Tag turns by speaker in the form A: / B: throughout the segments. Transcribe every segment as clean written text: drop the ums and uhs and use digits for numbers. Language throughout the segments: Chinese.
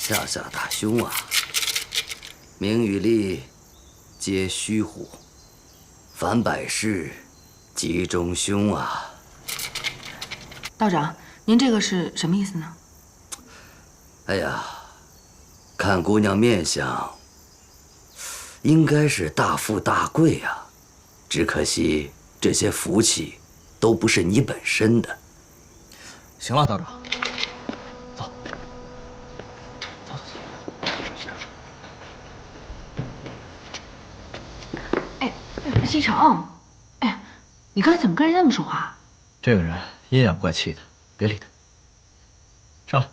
A: 下下大兄啊，名与利皆虚乎？凡百事集中凶啊！
B: 道长，您这个是什么意思呢？
A: 哎呀，看姑娘面相，应该是大富大贵呀，只可惜这些福气都不是你本身的。
C: 行了，道长，走，
B: 哎，西城，哎，你刚才怎么跟人家那么说话？
C: 这个人阴阳怪气的，别理他。上来。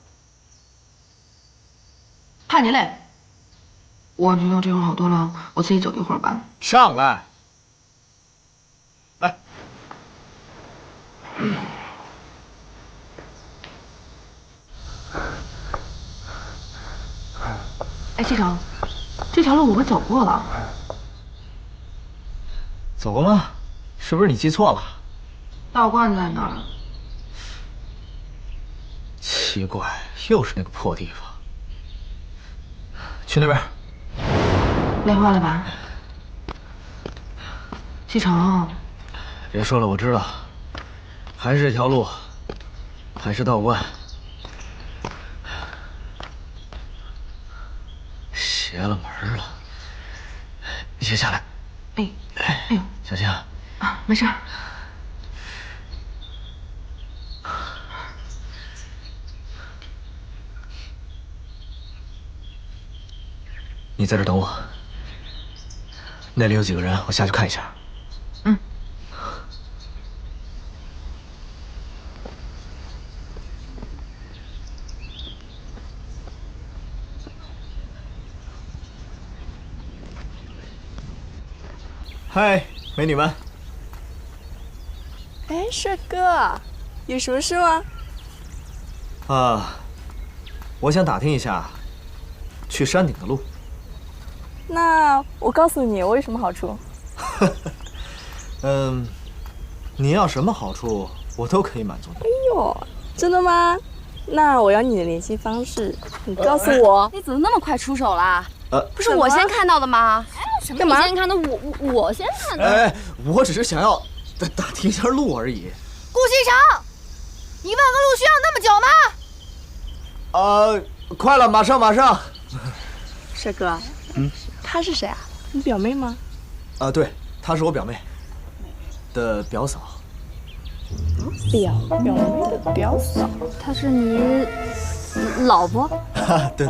B: 怕你累。我觉得这会儿好多了，我自己走一会儿吧。
C: 上来。来。
B: 哎，西城，这条路我可走过了。
C: 走过吗？是不是你记错了？
B: 道观在哪儿？
C: 奇怪，又是那个破地方。去那边。
B: 累坏了吧？西城，
C: 别说了，我知道，还是这条路，还是道观。邪了门了。你先下来。
B: 哎，哎呦，
C: 小心啊！
B: 啊，没事。
C: 你在这等我。那里有几个人，我下去看一下。
B: 嗯。
C: 嗨，美女们。
D: 哎，帅哥，有什么事吗？
C: 我想打听一下去山顶的路。
D: 那我告诉你，我有什么好处？
C: 你要什么好处，我都可以满足你。
D: 哎呦，真的吗？那我要你的联系方式，你告诉我。
E: 你怎么那么快出手啦？不是
D: 什么
E: 我先看到的吗？什么
D: 干嘛
E: 你先看的？我先看的。
C: 哎，我只是想要打听一下路而已。
E: 顾西城，你问个路需要那么久吗？
C: 快了，马上。
D: 帅哥，她是谁啊？你表妹吗？
C: 对，她是我表妹的表嫂。
D: 表妹的表嫂，
E: 她是你老婆？
C: 对，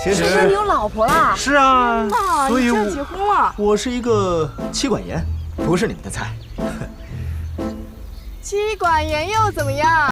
C: 其实
E: 是你有老婆啦？
C: 是啊，所以
D: 你这结婚了？
C: 我是一个妻管严，不是你们的菜。
D: 妻管严又怎么样？